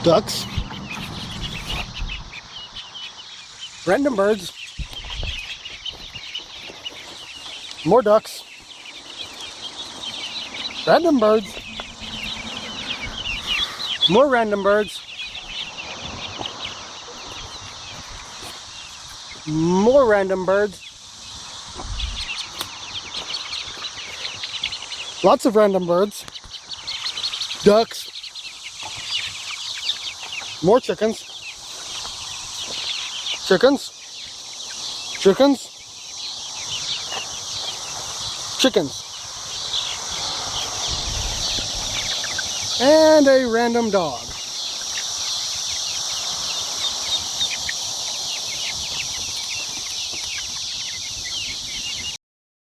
Ducks. Random birds. More ducks. Random birds. More random birds. More random birds. Lots of random birds. Ducks. More chickens. Chickens. Chickens. Chickens. And a random dog.